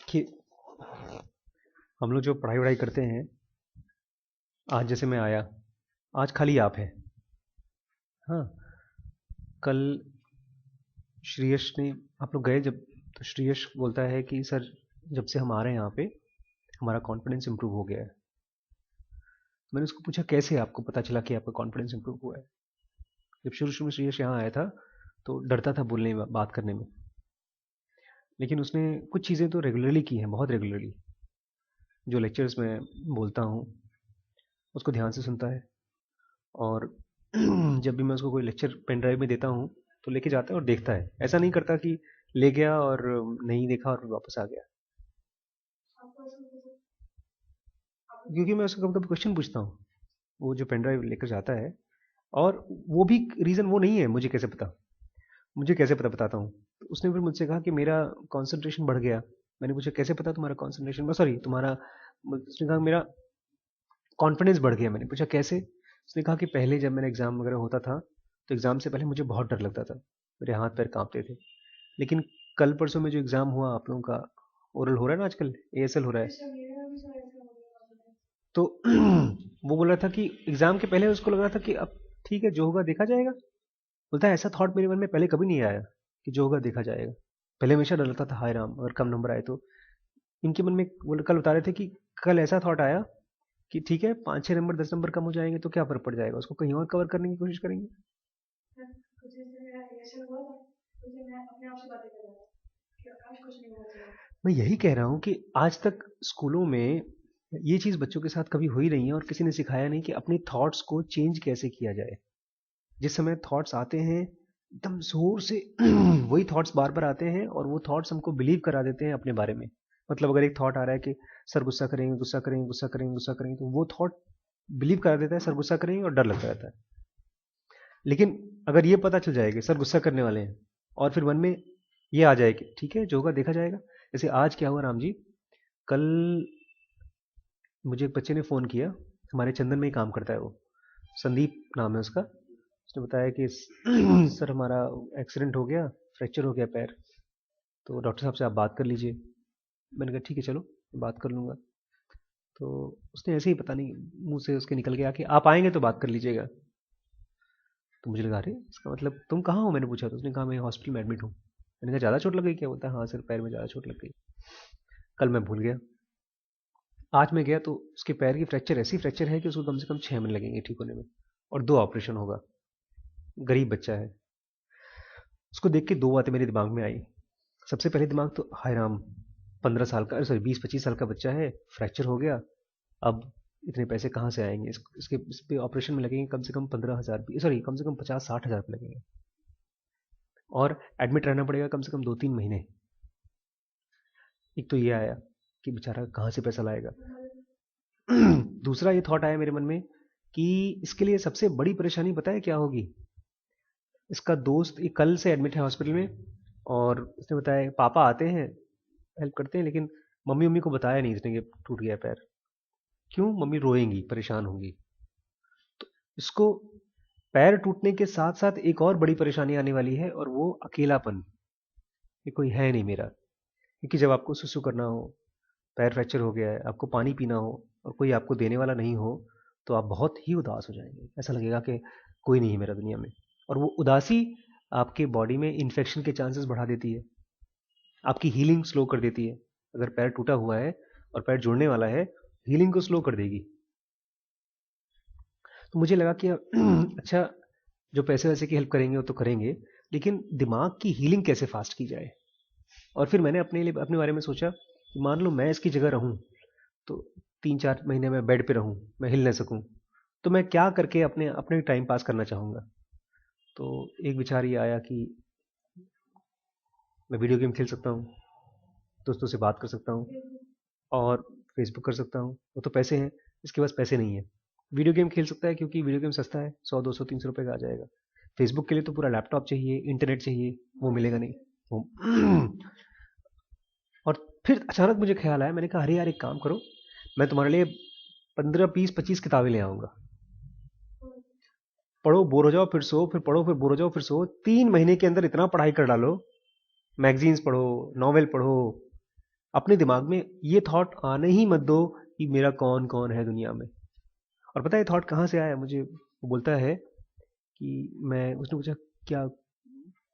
कि हम लोग जो पढ़ाई वढ़ाई करते हैं, आज जैसे मैं आया, आज खाली आप है। हाँ, कल श्रेयस ने, आप लोग गए जब, तो श्रेयस बोलता है कि सर, जब से हम आ रहे हैं यहाँ पे हमारा कॉन्फिडेंस इंप्रूव हो गया है। मैंने उसको पूछा कैसे आपको पता चला कि आपका कॉन्फिडेंस इंप्रूव हुआ है। जब शुरू शुरू में श्रेयस यहाँ आया था तो डरता था बोलने में, बात करने में, लेकिन उसने कुछ चीज़ें तो रेगुलरली की हैं, बहुत रेगुलरली। जो लेक्चर्स में बोलता हूँ उसको ध्यान से सुनता है, और जब भी मैं उसको कोई लेक्चर पेन ड्राइव में देता हूँ तो लेके जाता है और देखता है। ऐसा नहीं करता कि ले गया और नहीं देखा और फिर वापस आ गया, क्योंकि मैं उसको कभी कभी क्वेश्चन पूछता हूँ, वो जो पेन ड्राइव लेकर जाता है। और वो भी रीज़न वो नहीं है, मुझे कैसे पता, मुझे कैसे पता, बताता हूँ। तो उसने फिर मुझसे कहा कि मेरा कंसंट्रेशन बढ़ गया। मैंने पूछा कैसे पता तुम्हारा कंसंट्रेशन, सॉरी तुम्हारा, उसने कहा मेरा कॉन्फिडेंस बढ़ गया। मैंने पूछा कैसे, उसने कहा कि पहले जब मेरा एग्ज़ाम वगैरह होता था तो एग्ज़ाम से पहले मुझे बहुत डर लगता था, मेरे हाथ पैर कांपते थे। लेकिन कल परसों में जो एग्ज़ाम हुआ आप लोगों का, ओरल हो रहा है ना आजकल, एएसएल हो रहा है, तो वो बोल रहा था कि एग्ज़ाम के पहले उसको लग रहा था कि अब ठीक है, जो होगा देखा जाएगा। बोलता है ऐसा थॉट मेरे मन में पहले कभी नहीं आया कि जो होगा देखा जाएगा। पहले हमेशा डर लगता था, हाय राम अगर कम नंबर आए तो। इनके मन में, वो कल बता रहे थे कि कल ऐसा थॉट आया कि ठीक है, 5-6 नंबर 10 नंबर कम हो जाएंगे तो क्या फर्क पड़ जाएगा, उसको कहीं और कवर करने की कोशिश करेंगे। मैं यही कह रहा हूँ कि आज तक स्कूलों में ये चीज़ बच्चों के साथ कभी हुई नहीं है, और किसी ने सिखाया नहीं कि अपने थॉट्स को चेंज कैसे किया जाए। जिस समय थॉट्स आते हैं एकदम जोर से वही थॉट्स बार बार आते हैं, और वो थॉट्स हमको बिलीव करा देते हैं अपने बारे में। मतलब अगर एक थॉट आ रहा है कि सर गुस्सा करेंगे, गुस्सा करेंगे, गुस्सा करेंगे, गुस्सा करेंगे, तो वो थॉट बिलीव करा देता है सर गुस्सा करेंगे, और डर लगता रहता है। लेकिन अगर ये पता चल जाए कि सर गुस्सा करने वाले हैं, और फिर मन में ये आ जाए कि ठीक है, जो होगा देखा जाएगा। जैसे आज क्या हुआ राम जी, कल मुझे एक बच्चे ने फ़ोन किया, हमारे चंदन में ही काम करता है वो, संदीप नाम है उसका। उसने बताया कि सर हमारा एक्सीडेंट हो गया, फ्रैक्चर हो गया पैर, तो डॉक्टर साहब से आप बात कर लीजिए। मैंने कहा ठीक है चलो, मैं बात कर लूँगा। तो उसने ऐसे ही पता नहीं मुंह से उसके निकल गया कि आप आएंगे तो बात कर लीजिएगा। तो मुझे लगा अरे इसका मतलब तुम कहाँ हो, मैंने पूछा तो उसने कहा मैं हॉस्पिटल में एडमिट हूँ। मैंने कहा ज़्यादा चोट लग गई क्या, बोलता है हाँ सर पैर में ज़्यादा चोट लग गई। कल मैं भूल गया, आज मैं गया तो उसके पैर की फ्रैक्चर ऐसी फ्रैक्चर है कि उसको कम से कम 6 महीने लगेंगे ठीक होने में, और 2 ऑपरेशन होगा। गरीब बच्चा है। उसको देख के 2 बातें मेरे दिमाग में आई। सबसे पहले दिमाग तो हाय राम, 15 साल का, सॉरी 20-25 साल का बच्चा है, फ्रैक्चर हो गया, अब इतने पैसे कहाँ से आएंगे, इसके इस पे ऑपरेशन में लगेंगे कम से कम 15,000, सॉरी कम से कम 50-60 हज़ार रुपये लगेंगे, और एडमिट रहना पड़ेगा कम से कम 2-3 महीने। एक तो ये आया कि बेचारा कहाँ से पैसा लाएगा। दूसरा ये थॉट आया मेरे मन में कि इसके लिए सबसे बड़ी परेशानी पता है क्या होगी। इसका दोस्त ये कल से एडमिट है हॉस्पिटल में, और उसने बताया पापा आते हैं, हेल्प करते हैं, लेकिन मम्मी मम्मी को बताया नहीं इसने कि टूट गया पैर। क्यों, मम्मी रोएंगी, परेशान होंगी। तो इसको पैर टूटने के साथ साथ एक और बड़ी परेशानी आने वाली है, और वो अकेलापन, कि कोई है नहीं मेरा। क्योंकि जब आपको सुसु करना हो, पैर फ्रैक्चर हो गया है, आपको पानी पीना हो, और कोई आपको देने वाला नहीं हो, तो आप बहुत ही उदास हो जाएंगे। ऐसा लगेगा कि कोई नहीं है मेरा दुनिया में। और वो उदासी आपके बॉडी में इन्फेक्शन के चांसेस बढ़ा देती है, आपकी हीलिंग स्लो कर देती है। अगर पैर टूटा हुआ है और पैर जुड़ने वाला है, हीलिंग को स्लो कर देगी। तो मुझे लगा कि अच्छा, जो पैसे वैसे की हेल्प करेंगे वो तो करेंगे, लेकिन दिमाग की हीलिंग कैसे फास्ट की जाए। और फिर मैंने अपने लिए, अपने बारे में सोचा कि मान लो मैं इसकी जगह रहूं, तो 3-4 महीने में बेड पे रहूं, मैं हिल ना सकूं, तो मैं क्या करके अपने अपने टाइम पास करना चाहूँगा। तो एक विचार ये आया कि मैं वीडियो गेम खेल सकता हूँ, दोस्तों से बात कर सकता हूँ, और फेसबुक कर सकता हूँ। वो तो पैसे हैं, इसके पास पैसे नहीं है। वीडियो गेम खेल सकता है क्योंकि वीडियो गेम सस्ता है, 100 200 300 रुपये का आ जाएगा। फेसबुक के लिए तो पूरा लैपटॉप चाहिए, इंटरनेट चाहिए, वो मिलेगा नहीं। वो और फिर अचानक मुझे ख्याल आया, मैंने कहा अरे यार एक काम करो, मैं तुम्हारे लिए 15 20 25 किताबें ले आऊँगा, पढ़ो बोर हो जाओ फिर सो, फिर पढ़ो फिर बोर हो जाओ फिर सो, 3 महीने के अंदर इतना पढ़ाई कर डालो, मैगजीन्स पढ़ो, नॉवेल पढ़ो, अपने दिमाग में ये थॉट आने ही मत दो कि मेरा कौन कौन है दुनिया में। और पता है थॉट कहाँ से आया मुझे? वो बोलता है कि मैं उसने पूछा क्या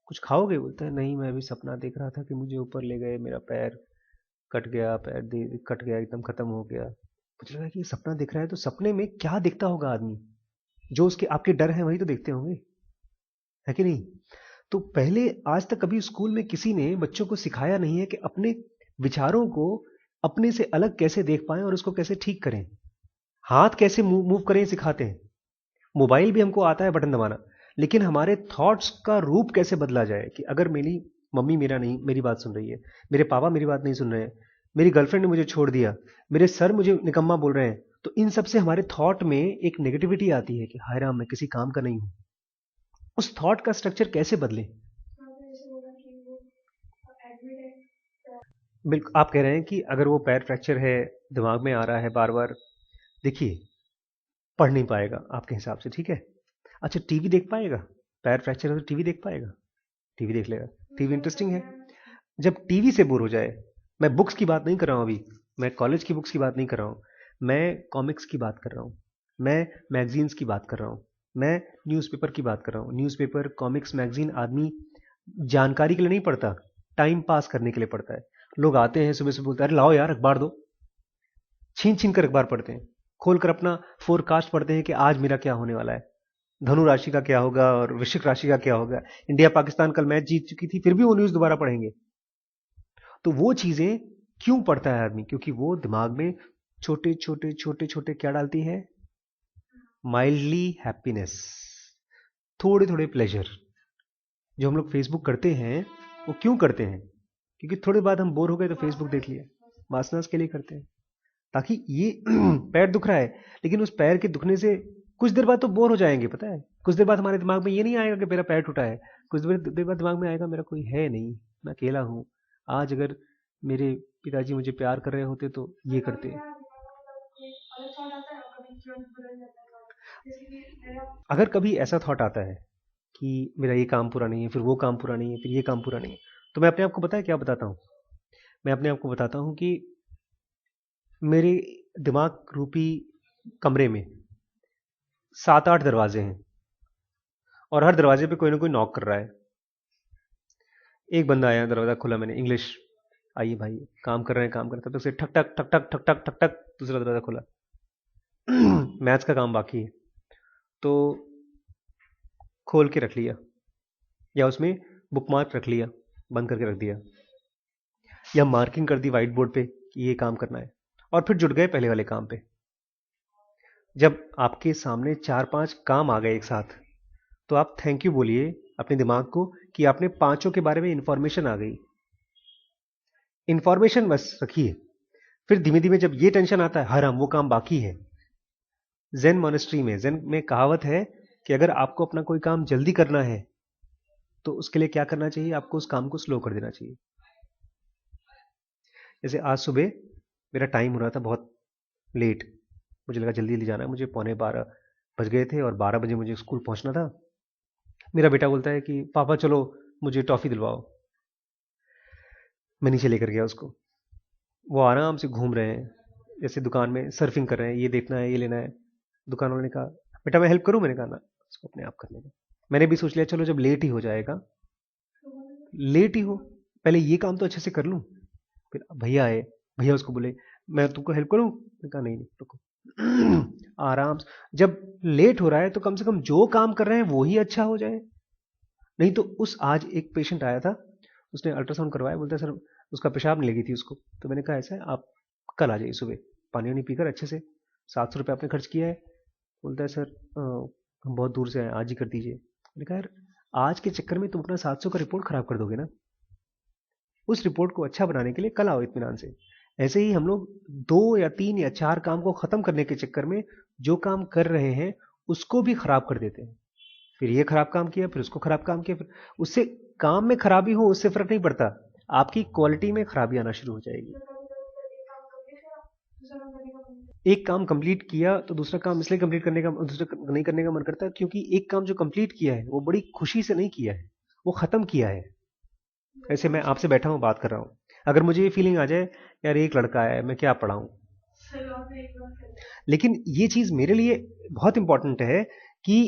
कुछ खाओगे? बोलता है नहीं, मैं अभी सपना देख रहा था कि मुझे ऊपर ले गए, मेरा पैर कट गया, कट गया, एकदम खत्म हो गया। मुझे लगा कि ये सपना दिख रहा है, तो सपने में क्या दिखता होगा आदमी? जो उसके आपके डर है वही तो देखते होंगे, है कि नहीं? तो पहले आज तक कभी स्कूल में किसी ने बच्चों को सिखाया नहीं है कि अपने विचारों को अपने से अलग कैसे देख पाएं और उसको कैसे ठीक करें। हाथ कैसे मूव करें सिखाते हैं। मोबाइल भी हमको आता है बटन दबाना, लेकिन हमारे थॉट्स का रूप कैसे बदला जाए कि अगर मेरी मम्मी मेरी बात सुन रही है, मेरे पापा मेरी बात नहीं सुन रहे हैं, मेरी गर्लफ्रेंड ने मुझे छोड़ दिया, मेरे सर मुझे निकम्मा बोल रहे हैं, तो इन सब से हमारे थॉट में एक नेगेटिविटी आती है कि हाय राम मैं किसी काम का नहीं हूं। उस थॉट का स्ट्रक्चर कैसे बदले? बिल्कुल आप कह रहे हैं कि अगर वो पैर फ्रैक्चर है, दिमाग में आ रहा है बार बार, देखिए पढ़ नहीं पाएगा आपके हिसाब से, ठीक है। अच्छा टीवी देख पाएगा? पैर फ्रैक्चर है तो टीवी देख पाएगा? टीवी देख लेगा, टीवी इंटरेस्टिंग है। जब टीवी से बोर हो जाए, मैं बुक्स की बात नहीं कर रहा हूं अभी, मैं कॉलेज की बुक्स की बात नहीं कर रहा हूं, मैं कॉमिक्स की बात कर रहा हूं, मैं मैगजीन्स की बात कर रहा हूं, मैं न्यूज़पेपर की बात कर रहा हूं। न्यूज़पेपर, कॉमिक्स, मैगजीन आदमी जानकारी के लिए नहीं पढ़ता, टाइम पास करने के लिए पढ़ता है। लोग आते हैं सुबह सुबह, बोलते हैं अरे लाओ यार अखबार दो, छीन छीन कर अखबार पढ़ते हैं, खोलकर अपना फोरकास्ट पढ़ते हैं कि आज मेरा क्या होने वाला है, धनु राशि का क्या होगा और वृश्चिक राशि का क्या होगा, इंडिया पाकिस्तान कल मैच जीत चुकी थी, फिर भी वो न्यूज़ दोबारा पढ़ेंगे। तो वो चीजें क्यों पढ़ता है आदमी? क्योंकि वो दिमाग में छोटे छोटे छोटे छोटे क्या डालती है? माइल्डली हैप्पीनेस, थोड़े थोड़े प्लेजर। जो हम लोग फेसबुक करते हैं वो क्यों करते हैं? क्योंकि थोड़ी बाद हम बोर हो गए तो फेसबुक देख लिया, वासनास के लिए करते हैं। ताकि ये पैर दुख रहा है, लेकिन उस पैर के दुखने से कुछ देर बाद तो बोर हो जाएंगे, पता है। कुछ देर बाद हमारे दिमाग में ये नहीं आएगा कि मेरा पैर टूटा है, कुछ देर बाद दिमाग में आएगा मेरा कोई है नहीं, मैं अकेला हूं। आज अगर मेरे पिताजी मुझे प्यार कर रहे होते तो ये करते। अगर कभी ऐसा थॉट आता है कि मेरा ये काम पूरा नहीं है, फिर वो काम पूरा नहीं है, फिर ये काम पूरा नहीं है, तो मैं अपने आप को पता है क्या बताता हूँ? मैं अपने आप को बताता हूँ कि मेरे दिमाग रूपी कमरे में 7-8 दरवाजे हैं और हर दरवाजे पे कोई ना कोई नॉक कर रहा है। एक बंदा आया, दरवाजा खोला मैंने, इंग्लिश, आइए भाई, काम कर रहे हैं, काम कर रहे हैं, तब तक से ठक ठक ठक ठक ठक ठक ठक ठक दूसरा दरवाजा खोला। मैथ्स का काम बाकी है, तो खोल के रख लिया, या उसमें बुकमार्क रख लिया, बंद करके रख दिया, या मार्किंग कर दी व्हाइट बोर्ड पे कि ये काम करना है, और फिर जुट गए पहले वाले काम पे। जब आपके सामने 4-5 काम आ गए एक साथ, तो आप थैंक यू बोलिए अपने दिमाग को कि आपने पांचों के बारे में इंफॉर्मेशन आ गई। इंफॉर्मेशन बस रखिए, फिर धीमे धीमे जब ये टेंशन आता है, हर हम वो काम बाकी है। जेन मोनेस्ट्री में, जेन में कहावत है कि अगर आपको अपना कोई काम जल्दी करना है तो उसके लिए क्या करना चाहिए? आपको उस काम को स्लो कर देना चाहिए। जैसे आज सुबह मेरा टाइम हो रहा था बहुत लेट, मुझे लगा जल्दी जल्दी जाना है, मुझे 11:15 बज गए थे और 12 बजे मुझे स्कूल पहुंचना था। मेरा बेटा बोलता है कि पापा चलो मुझे टॉफी दिलवाओ। मैं नीचे लेकर गया उसको, वो आराम से घूम रहे हैं, जैसे दुकान में सर्फिंग कर रहे हैं, ये देखना है, ये लेना है। दुकान वाले ने कहा बेटा मैं हेल्प करूं? मैंने कहा ना, उसको अपने आप करने का। मैंने भी सोच लिया चलो जब लेट ही हो जाएगा, लेट ही हो, पहले ये काम तो अच्छे से कर लूं। फिर भैया आए, भैया उसको बोले मैं तुमको हेल्प करूं? मैंने कहा नहीं नहीं रुको। आराम से, जब लेट हो रहा है तो कम से कम जो काम कर रहे हैं वो ही अच्छा हो जाए। नहीं तो उस आज एक पेशेंट आया था, उसने अल्ट्रासाउंड करवाया, बोलता है सर उसका पेशाब नहीं लगी थी उसको। तो मैंने कहा ऐसा है आप कल आ जाइए सुबह, पानी वानी पीकर अच्छे से, 700 रुपये आपने खर्च किया है। बोलता है सर हम बहुत दूर से आए, आज ही कर दीजिए। मैंने कहा यार आज के चक्कर में तुम अपना 700 का रिपोर्ट खराब कर दोगे ना, उस रिपोर्ट को अच्छा बनाने के लिए कल आओ इत्मीनान से। ऐसे ही हम लोग 2 या 3 या 4 काम को खत्म करने के चक्कर में जो काम कर रहे हैं उसको भी खराब कर देते हैं। फिर ये खराब काम किया, फिर उसको खराब काम किया, फिर उससे काम में खराबी हो उससे फर्क नहीं पड़ता, आपकी क्वालिटी में खराबी आना शुरू हो जाएगी। एक काम कंप्लीट किया तो दूसरा काम इसलिए कंप्लीट करने का, दूसरा नहीं करने का मन करता है क्योंकि एक काम जो कंप्लीट किया है वो बड़ी खुशी से नहीं किया है, वो खत्म किया है। ऐसे मैं आपसे बैठा हूं बात कर रहा हूं, अगर मुझे ये फीलिंग आ जाए यार एक लड़का है मैं क्या पढ़ाऊं, लेकिन ये चीज मेरे लिए बहुत इंपॉर्टेंट है कि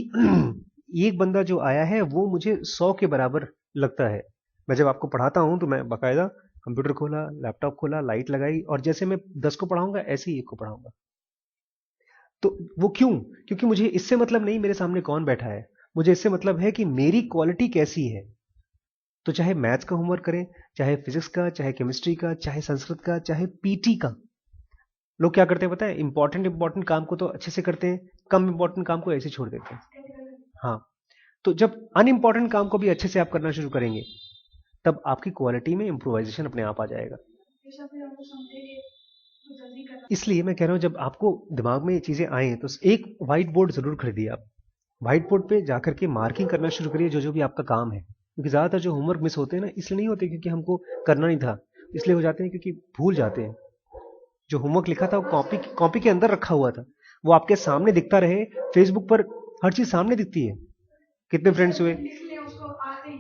एक बंदा जो आया है वो मुझे 100 के बराबर लगता है। मैं जब आपको पढ़ाता हूं तो मैं बाकायदा कंप्यूटर खोला, लैपटॉप खोला, लाइट लगाई, और जैसे मैं 10 को पढ़ाऊंगा ऐसे ही एक को पढ़ाऊंगा। तो वो क्यों? क्योंकि मुझे इससे मतलब नहीं मेरे सामने कौन बैठा है, मुझे इससे मतलब है कि मेरी क्वालिटी कैसी है। तो चाहे मैथ्स का होमवर्क करें, चाहे फिजिक्स का, चाहे केमिस्ट्री का, चाहे संस्कृत का, चाहे पीटी का, लोग क्या करते हैं पता है? इंपॉर्टेंट काम को तो अच्छे से करते हैं, कम इंपॉर्टेंट काम को ऐसे छोड़ देते हैं। हाँ, तो जब अनइंपॉर्टेंट काम को भी अच्छे से आप करना शुरू करेंगे तब आपकी क्वालिटी में इम्प्रोवाइजेशन अपने आप आ जाएगा। इसलिए मैं कह रहा हूं जब आपको दिमाग में ये चीजें आए तो एक व्हाइट बोर्ड जरूर खरीदिए आप। व्हाइट बोर्ड पे जाकर के मार्किंग करना शुरू करिए जो जो भी आपका काम है, क्योंकि ज्यादातर जो होमवर्क मिस होते हैं ना इसलिए नहीं होते क्योंकि हमको करना नहीं था, इसलिए हो जाते हैं क्योंकि भूल जाते हैं। जो होमवर्क लिखा था वो कॉपी कॉपी के अंदर रखा हुआ था, वो आपके सामने दिखता रहे, फेसबुक पर हर चीज सामने दिखती है। कितने फ्रेंड्स हुए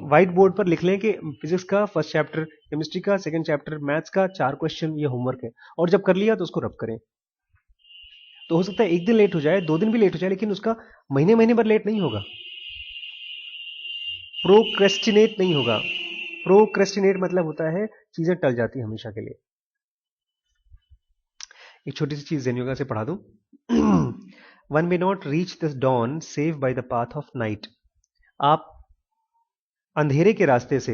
व्हाइट बोर्ड पर लिख लें कि फिजिक्स का फर्स्ट चैप्टर, केमिस्ट्री का सेकंड चैप्टर, मैथ्स का 4 क्वेश्चन ये होमवर्क है, और जब कर लिया तो उसको रब करें। तो हो सकता है एक दिन लेट हो जाए, 2 दिन भी लेट हो जाए, लेकिन उसका महीने महीने भर लेट नहीं होगा, प्रोक्रेस्टिनेट नहीं होगा। प्रोक्रेस्टिनेट मतलब होता है चीजें टल जाती है हमेशा के लिए। एक छोटी सी चीज जेन योगा से पढ़ा दूं। One may not reach the dawn save by the path of night. आप अंधेरे के रास्ते से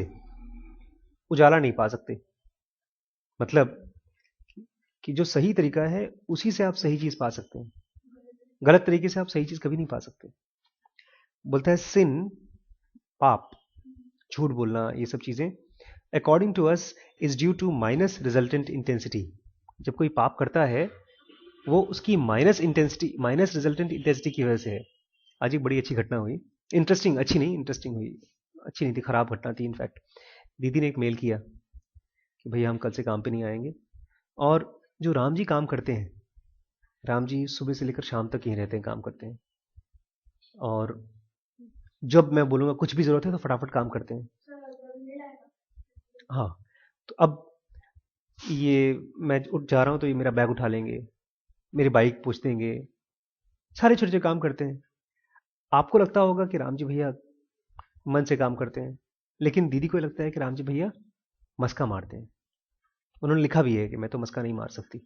उजाला नहीं पा सकते, मतलब कि जो सही तरीका है उसी से आप सही चीज पा सकते हैं, गलत तरीके से आप सही चीज कभी नहीं पा सकते। बोलता है सिन, पाप, झूठ बोलना, ये सब चीजें according to us is due to minus resultant intensity. जब कोई पाप करता है वो उसकी माइनस रिजल्टेंट इंटेंसिटी की वजह से है। आज एक बड़ी अच्छी घटना हुई, इंटरेस्टिंग, अच्छी नहीं इंटरेस्टिंग हुई, अच्छी नहीं थी, खराब घटना थी इनफैक्ट। दीदी ने एक मेल किया कि भैया हम कल से काम पे नहीं आएंगे, और जो राम जी काम करते हैं, राम जी सुबह से लेकर शाम तक यहीं रहते हैं, काम करते हैं, और जब मैं बोलूंगा कुछ भी जरूरत है तो फटाफट काम करते हैं। हाँ, तो अब ये मैं उठ जा रहा हूँ तो ये मेरा बैग उठा लेंगे, मेरी बाइक पूछ देंगे, सारे छोटे छोटे काम करते हैं। आपको लगता होगा कि राम जी भैया मन से काम करते हैं, लेकिन दीदी को लगता है कि राम जी भैया मस्का मारते हैं। उन्होंने लिखा भी है कि मैं तो मस्का नहीं मार सकती।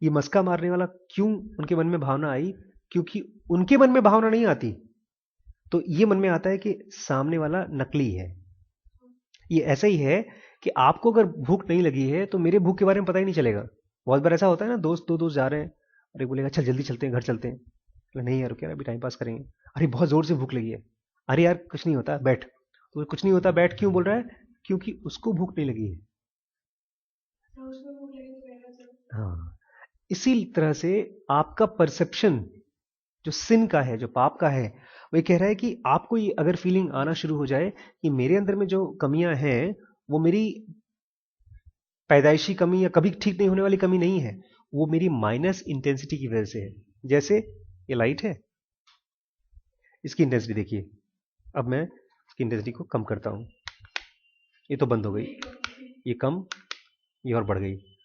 ये मस्का मारने वाला क्यों उनके मन में भावना आई? क्योंकि उनके मन में भावना नहीं आती, तो ये मन में आता है कि सामने वाला नकली है। ये ऐसा ही है कि आपको अगर भूख नहीं लगी है तो मेरे भूख के बारे में पता ही नहीं चलेगा। बहुत बार ऐसा होता है ना, दो दोस्त जा रहे हैं, अरे बोलेगा चल जल्दी चलते हैं, घर चलते हैं, बोले, नहीं यार क्या अभी टाइम पास करेंगे, अरे बहुत जोर से भूख लगी है, अरे यार कुछ नहीं होता बैठ, तो कुछ नहीं होता बैठ क्यों बोल रहा है? क्योंकि उसको भूख नहीं लगी है। हाँ, इसी तरह से आपका परसेप्शन जो सिन का है, जो पाप का है, वो ये कह रहा है कि आपको ये अगर फीलिंग आना शुरू हो जाए कि मेरे अंदर में जो कमियां हैं वो मेरी पैदाइशी कमी या कभी ठीक नहीं होने वाली कमी नहीं है, वो मेरी माइनस इंटेंसिटी की वजह से है। जैसे ये लाइट है, इसकी इंटेंसिटी देखिए, अब मैं इसकी इंटेंसिटी को कम करता हूं, ये तो बंद हो गई, ये कम, ये और बढ़ गई।